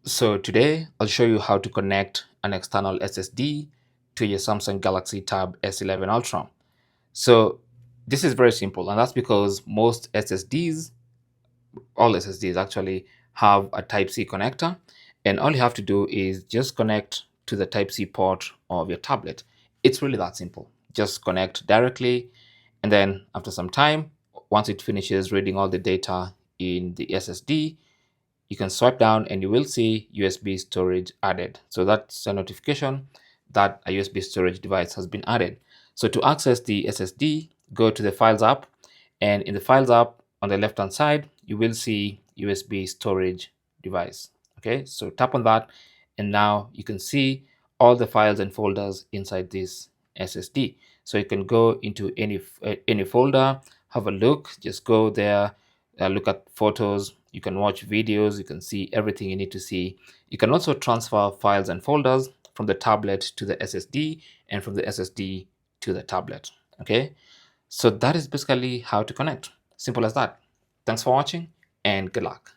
So today I'll show you how to connect an external SSD to your Samsung Galaxy Tab S11 Ultra. So this is very simple, and that's because most SSDs, all SSDs actually, have a Type-C connector, and all you have to do is just connect to the Type-C port of your tablet. It's really that simple. Just connect directly, and then after some time, once it finishes reading all the data in the SSD, you can swipe down and you will see USB storage added. So that's a notification that a USB storage device has been added. So to access the SSD, go to the Files app, and in the Files app on the left hand side, you will see USB storage device. Okay, so tap on that, and now you can see all the files and folders inside this SSD. So you can go into any folder, have a look, just go there, look at photos, you can watch videos, you can see everything you need to see. You can also transfer files and folders from the tablet to the SSD and from the SSD to the tablet. Okay, so that is basically how to connect. Simple as that. Thanks for watching and good luck.